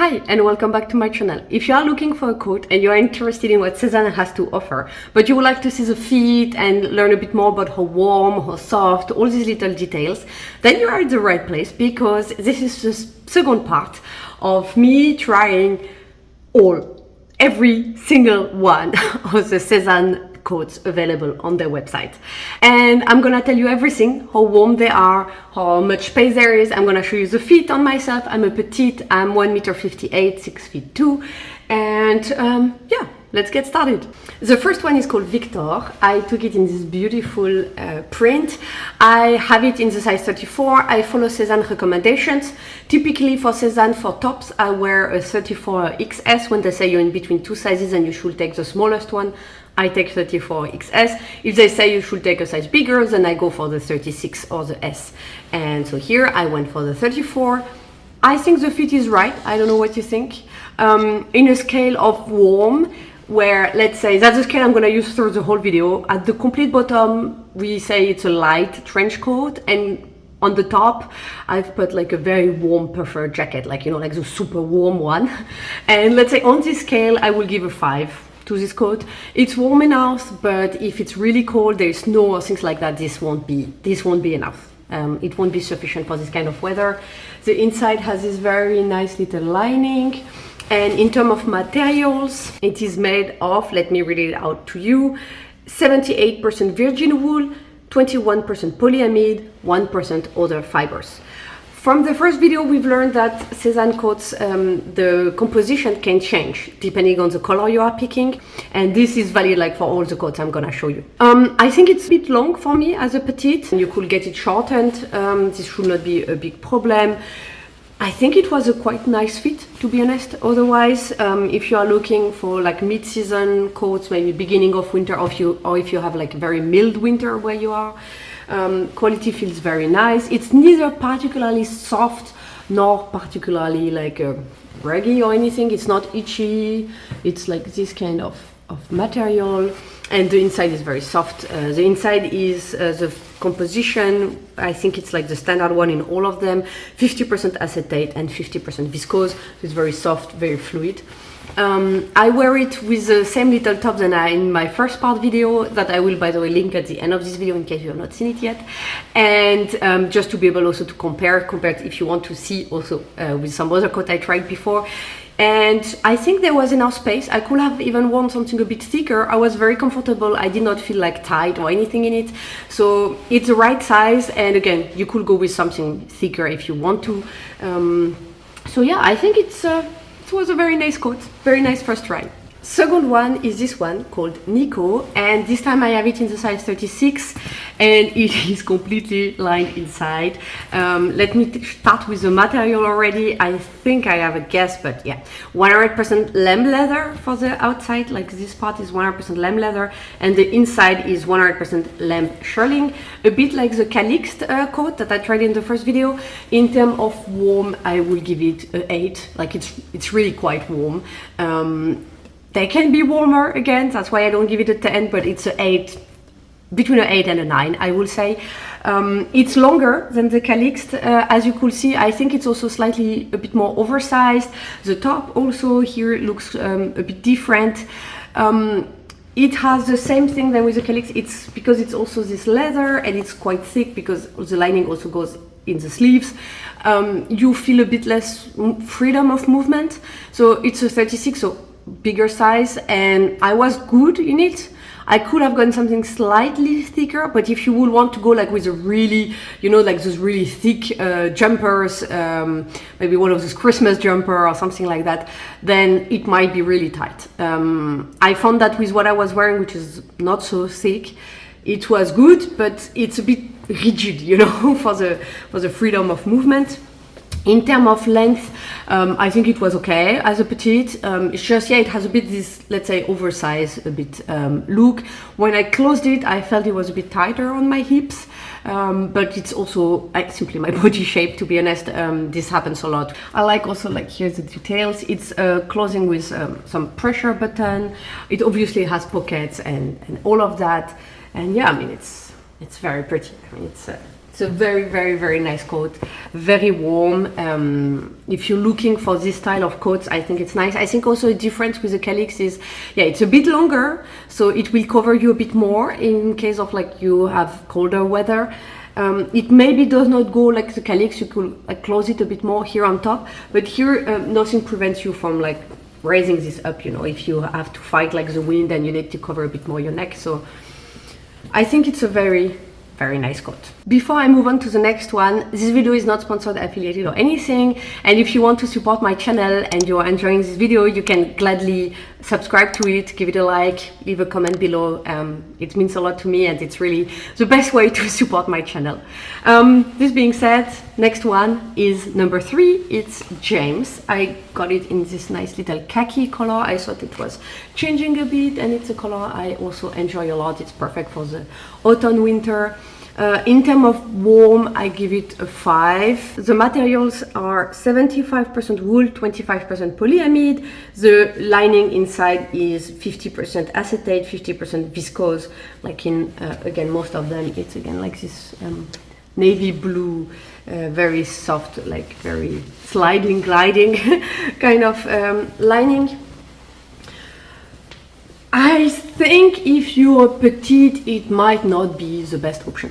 Hi and welcome back to my channel. If you are looking for a coat and you are interested in what Sézane has to offer, but you would like to see the fit and learn a bit more about how warm, how soft, all these little details, then you are at the right place, because this is the second part of me trying every single one of the Sézane coats available on their website. And I'm gonna tell you everything: how warm they are, how much space there is. I'm gonna show you the fit on myself. I'm a petite, I'm 1.58 meters, 6 feet 2, and yeah, let's get started. The first one is called Viktor. I took it in this beautiful print. I have it in the size 34. I follow Sézane recommendations. Typically for Sézane, for tops, I wear a 34 XS. When they say you're in between two sizes and you should take the smallest one, I take 34 XS. If they say you should take a size bigger, then I go for the 36 or the S. And so here I went for the 34. I think the fit is right. I don't know what you think. In a scale of warm, where, let's say, that's the scale I'm going to use through the whole video. At the complete bottom, we say it's a light trench coat, and on the top, I've put like a very warm puffer jacket, like, you know, like the super warm one. And let's say on this scale, I will give a 5 to this coat. It's warm enough, but if it's really cold, there's snow or things like that, this won't be enough. It won't be sufficient for this kind of weather. The inside has this very nice little lining. And in terms of materials, it is made of, let me read it out to you, 78% virgin wool, 21% polyamide, 1% other fibers. From the first video, we've learned that Sézane coats, the composition can change depending on the color you are picking. And this is valid like for all the coats I'm gonna show you. I think it's a bit long for me as a petite. You could get it shortened. This should not be a big problem. I think it was a quite nice fit, to be honest. Otherwise, if you are looking for like mid-season coats, maybe beginning of winter, or if you have like very mild winter where you are, quality feels very nice. It's neither particularly soft nor particularly like raggy or anything. It's not itchy. It's like this kind of material, and the inside is very soft. The inside is the composition, I think it's like the standard one in all of them, 50% acetate and 50% viscose. It's very soft, very fluid. I wear it with the same little top than in my first part video, that I will, by the way, link at the end of this video in case you have not seen it yet. And just to be able also to compare if you want to see also with some other coat I tried before. And I think there was enough space. I could have even worn something a bit thicker. I was very comfortable. I did not feel like tight or anything in it. So it's the right size. And again, you could go with something thicker if you want to. So yeah, I think it was a very nice coat. Very nice first try. Second one is this one called Nico, and this time I have it in the size 36, and it is completely lined inside. Let me start with the material already. I think I have a guess, but yeah, 100% lamb leather for the outside, like this part is 100% lamb leather, and the inside is 100% lamb shearling, a bit like the Calixte coat that I tried in the first video. In terms of warm, I will give it an 8, like it's really quite warm. They can be warmer, again, that's why I don't give it a 10, but it's an 8, between an 8 and a 9, I will say. It's longer than the Calixte, as you could see. I think it's also slightly a bit more oversized. The top also here looks a bit different. It has the same thing than with the Calixte. It's because it's also this leather, and it's quite thick because the lining also goes in the sleeves. You feel a bit less freedom of movement. So it's a 36, so bigger size, and I was good in it. I could have gotten something slightly thicker, but if you would want to go like with a really, you know, like those really thick jumpers, maybe one of those Christmas jumper or something like that, then it might be really tight. I found that with what I was wearing, which is not so thick, it was good, but it's a bit rigid, you know, for the freedom of movement. In terms of length, I think it was okay as a petite. It's just, yeah, it has a bit this, let's say, oversized a bit look. When I closed it, I felt it was a bit tighter on my hips, but it's also simply my body shape, to be honest. This happens a lot. I like also, like, here's the details. It's closing with some pressure button. It obviously has pockets and all of that. And yeah, I mean, it's very pretty. I mean, It's a very, very, very nice coat, very warm. If you're looking for this style of coats, I think it's nice. I think also a difference with the Calyx is, yeah, it's a bit longer, so it will cover you a bit more in case of like you have colder weather. It maybe does not go like the Calyx, you could like close it a bit more here on top, but here nothing prevents you from like raising this up, you know, if you have to fight like the wind and you need to cover a bit more your neck. So I think it's a very, very nice coat. Before I move on to the next one, this video is not sponsored, affiliated or anything, and if you want to support my channel and you're enjoying this video, you can gladly subscribe to it, give it a like, leave a comment below. It means a lot to me and it's really the best way to support my channel. This being said, next one is number 3. It's James. I got it in this nice little khaki color. I thought it was changing a bit and it's a color I also enjoy a lot. It's perfect for the autumn winter. In terms of warm, I give it a 5. The materials are 75% wool, 25% polyamide. The lining inside is 50% acetate, 50% viscose. Like in, again, most of them, it's again like this navy blue, very soft, like very sliding, gliding kind of lining. I think if you're petite, it might not be the best option.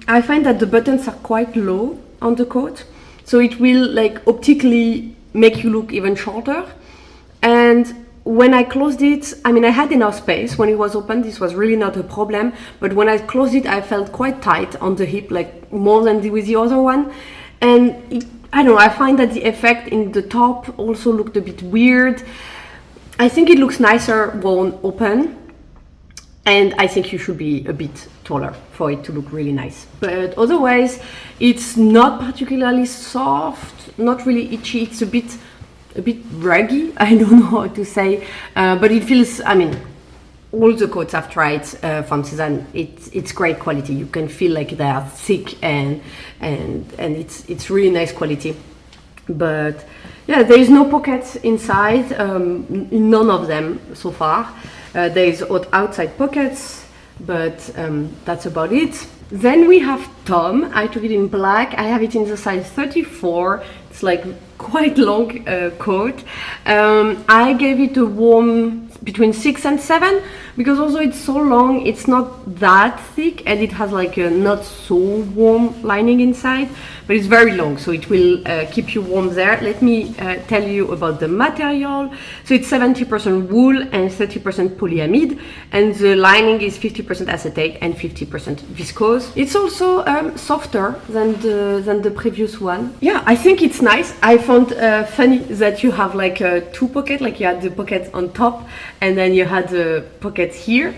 I find that the buttons are quite low on the coat, so it will like optically make you look even shorter. And when I closed it, I mean, I had enough space when it was open, this was really not a problem, but when I closed it, I felt quite tight on the hip, like more than with the other one. And I don't know, I find that the effect in the top also looked a bit weird. I think it looks nicer worn open, and I think you should be a bit taller for it to look really nice. But otherwise, it's not particularly soft, not really itchy. It's a bit ruggy. I don't know how to say, but it feels. I mean, all the coats I've tried from Sézane, it's great quality. You can feel like they are thick and it's really nice quality. But yeah, there is no pockets inside, none of them so far. There is outside pockets, but that's about it. Then we have Tom. I took it in black. I have it in the size 34. It's like quite long coat. I gave it a warm between 6 and 7 because although it's so long, it's not that thick and it has like a not so warm lining inside, but it's very long, so it will keep you warm there. Let me tell you about the material. So it's 70% wool and 30% polyamide, and the lining is 50% acetate and 50% viscose. It's also softer than the previous one. Yeah, I think it's nice. I found funny that you have like two pockets, like you had the pocket on top and then you had the pocket here.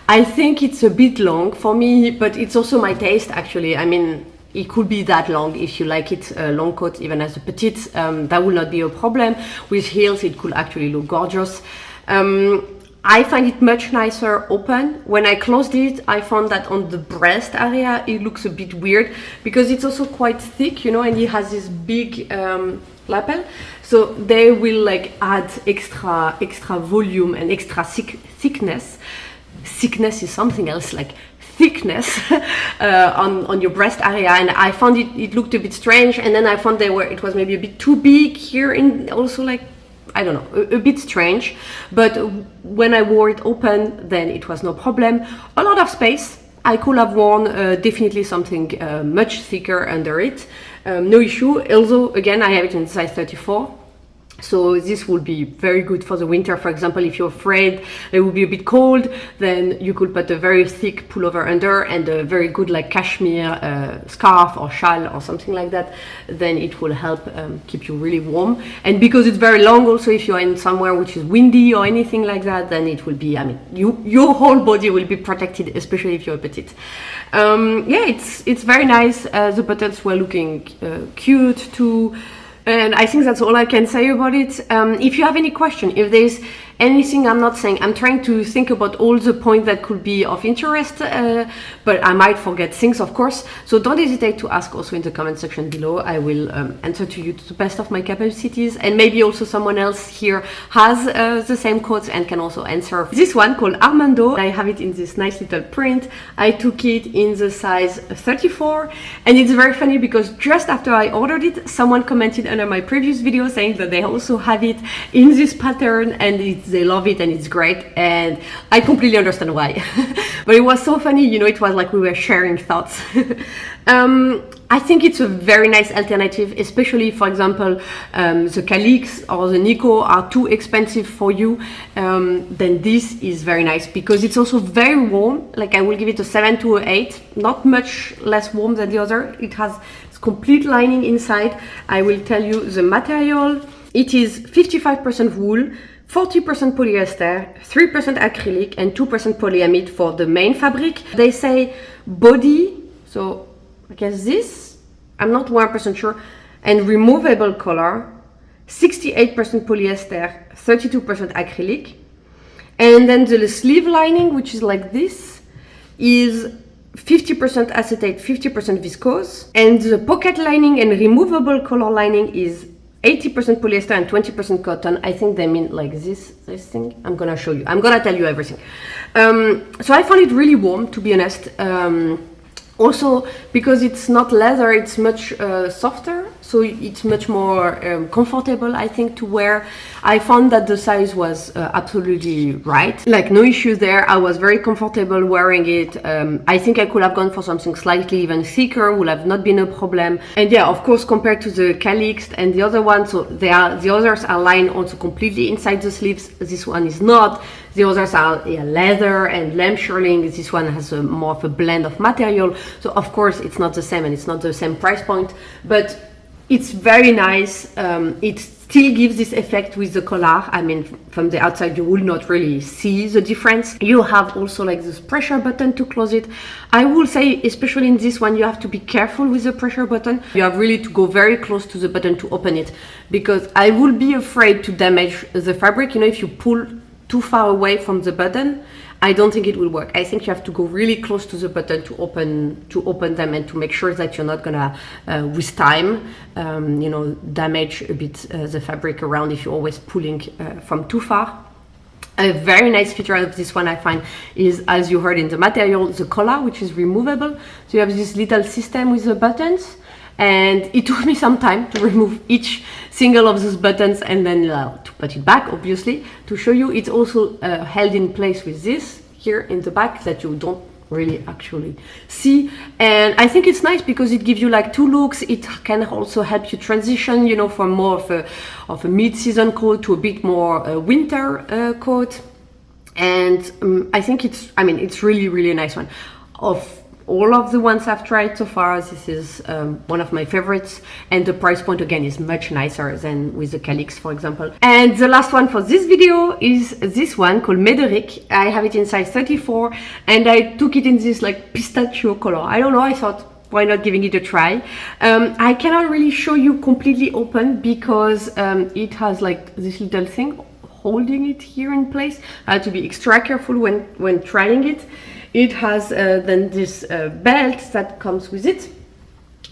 I think it's a bit long for me, but it's also my taste actually. I mean, it could be that long if you like it long coat, even as a petite. That will not be a problem. With heels, it could actually look gorgeous. I find it much nicer open. When I closed it, I found that on the breast area, it looks a bit weird because it's also quite thick, you know, and it has this big lapel. So they will like add extra volume and extra thickness. Thickness is something else, like thickness on your breast area, and I found it looked a bit strange, and then I found it was maybe a bit too big here, and also like, I don't know, a bit strange. But when I wore it open, then it was no problem. A lot of space. I could have worn definitely something much thicker under it. No issue. Although again, I have it in size 34. So this would be very good for the winter. For example, if you're afraid it will be a bit cold, then you could put a very thick pullover under and a very good like cashmere scarf or shawl or something like that. Then it will help keep you really warm. And because it's very long also, if you're in somewhere which is windy or anything like that, then it will be, I mean, your whole body will be protected, especially if you're a petite. Yeah, it's very nice. The buttons were looking cute too. And I think that's all I can say about it. If you have any question, if there's anything I'm not saying. I'm trying to think about all the points that could be of interest, but I might forget things, of course. So don't hesitate to ask also in the comment section below. I will answer to you to the best of my capacities, and maybe also someone else here has the same quotes and can also answer. This one called Armando, I have it in this nice little print. I took it in the size 34, and it's very funny because just after I ordered it, someone commented under my previous video saying that they also have it in this pattern and they love it and it's great, and I completely understand why. But it was so funny, you know, it was like we were sharing thoughts. I think it's a very nice alternative, especially, for example, the Calix or the Nico are too expensive for you. Then this is very nice because it's also very warm. Like, I will give it a 7 to 8, not much less warm than the other. It has complete lining inside. I will tell you the material. It is 55% wool, 40% polyester, 3% acrylic, and 2% polyamide for the main fabric. They say body, so I guess this, I'm not 100% sure, and removable color, 68% polyester, 32% acrylic. And then the sleeve lining, which is like this, is 50% acetate, 50% viscose. And the pocket lining and removable color lining is 80% polyester and 20% cotton. I think they mean like this thing. I'm gonna show you. I'm gonna tell you everything. So I found it really warm, to be honest. Also, because it's not leather, it's much softer, so it's much more comfortable, I think, to wear. I found that the size was absolutely right, like no issues there. I was very comfortable wearing it. I think I could have gone for something slightly even thicker, would have not been a problem. And yeah, of course, compared to the Calix and the other one, so the others are lined also completely inside the sleeves. This one is not. The others are leather and lamb shearling. This one has more of a blend of material. So of course it's not the same and it's not the same price point, but it's very nice. It still gives this effect with the collar. I mean, from the outside you will not really see the difference. You have also like this pressure button to close it. I will say, especially in this one, you have to be careful with the pressure button. You have really to go very close to the button to open it, because I would be afraid to damage the fabric. You know, if you pull too far away from the button, I don't think it will work. I think you have to go really close to the button to open them, and to make sure that you're not gonna with time you know, damage a bit the fabric around if you're always pulling from too far. A very nice feature of this one I find is, as you heard in the material, the collar, which is removable. So you have this little system with the buttons, and it took me some time to remove each single of those buttons and then to put it back, obviously, to show you. It's also held in place with this here in the back that you don't really actually see. And I think it's nice because it gives you like two looks. It can also help you transition, you know, from more of a mid-season coat to a bit more winter coat. And I think it's really, really a nice one. Of all of the ones I've tried so far, this is one of my favorites, and the price point again is much nicer than with the Calix, for example. And the last one for this video is this one called Mederick. I have it in size 34, and I took it in this like pistachio color. I don't know, I thought, why not giving it a try? I cannot really show you completely open because it has like this little thing holding it here in place. I had to be extra careful when trying it. It has then this belt that comes with it,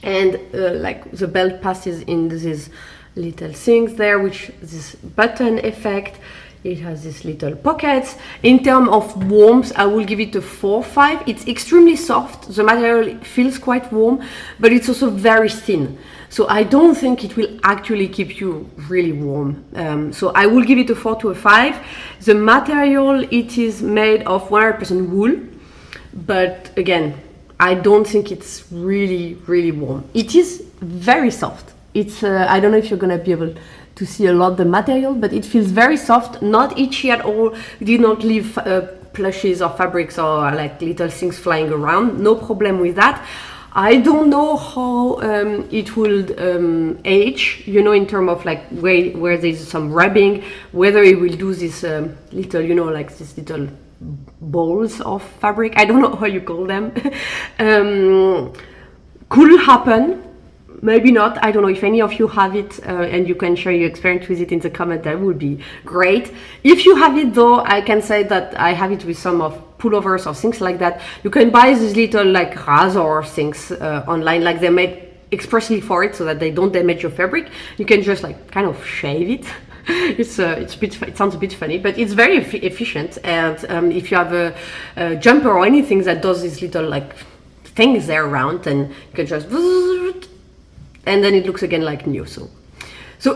and like the belt passes in these little things there, which this button effect. It has these little pockets. In terms of warmth, I will give it a 4-5. It's extremely soft. The material feels quite warm, but it's also very thin. So I don't think it will actually keep you really warm. So I will give it a 4 to a 5. The material, it is made of 100% wool. But again, I don't think it's really, really warm. It is very soft. It's, I don't know if you're gonna be able to see a lot the material, but it feels very soft, not itchy at all. Did not leave plushes or fabrics or like little things flying around. No problem with that. I don't know how it will age, you know, in terms of like where there's some rubbing, whether it will do this little, you know, like this little balls of fabric. I don't know how you call them. Could happen. maybe not. I don't know if any of you have it, and you can share your experience with it in the comment. That would be great. If you have it though, I can say that I have it with some of pullovers or things like that. You can buy these little like razor things online, like they made expressly for it so that they don't damage your fabric. You can just like kind of shave it. It sounds a bit funny, but it's very efficient. And if you have a jumper or anything that does these little like things there around, and you can just, and then it looks again like new. So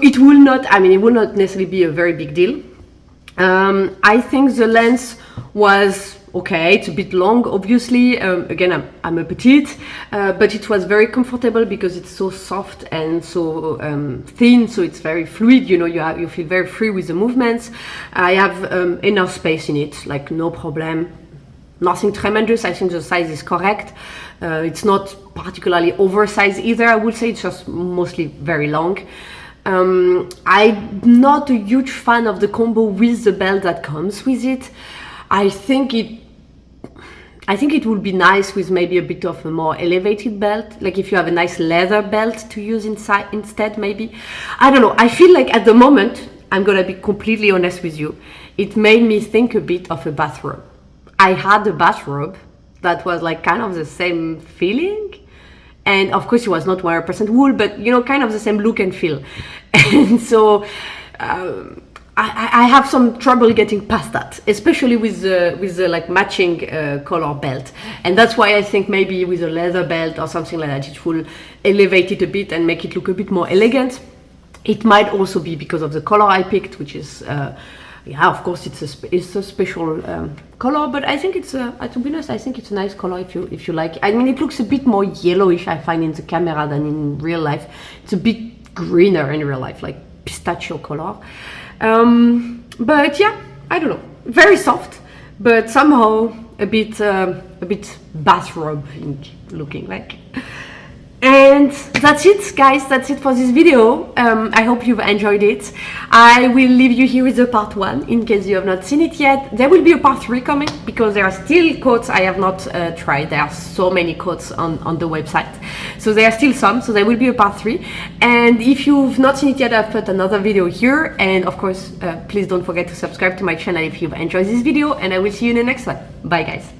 it will not, I mean, it will not necessarily be a very big deal. I think the length was okay. It's a bit long, obviously. Again, I'm a petite, but it was very comfortable because it's so soft and so thin, so it's very fluid. You know, you feel very free with the movements. I have enough space in it, like no problem. Nothing tremendous. I think the size is correct. It's not particularly oversized either. I would say it's just mostly very long. I'm not a huge fan of the combo with the belt that comes with it. I think it would be nice with maybe a bit of a more elevated belt, like if you have a nice leather belt to use inside instead, maybe. I don't know. I feel like at the moment, I'm gonna be completely honest with you, it made me think a bit of a bathrobe. I had a bathrobe that was like kind of the same feeling. And of course it was not 100% wool, but you know, kind of the same look and feel. And so I have some trouble getting past that, especially with the like matching color belt. And that's why I think maybe with a leather belt or something like that, it will elevate it a bit and make it look a bit more elegant. It might also be because of the color I picked, which is, yeah, of course it's a special color, but I think it's to be honest, I think it's a nice color if you like it. I mean, it looks a bit more yellowish, I find, in the camera than in real life. It's a bit greener in real life, like pistachio color. But yeah, I don't know, very soft, but somehow a bit bathrobe looking like. And that's it, guys. That's it for this video. I hope you've enjoyed it. I will leave you here with the part 1 in case you have not seen it yet. There will be a part 3 coming because there are still coats I have not tried. There are so many coats on the website, so there are still some, so there will be a part 3. And if you've not seen it yet, I've put another video here. And of course, please don't forget to subscribe to my channel if you've enjoyed this video, and I will see you in the next one. Bye, guys.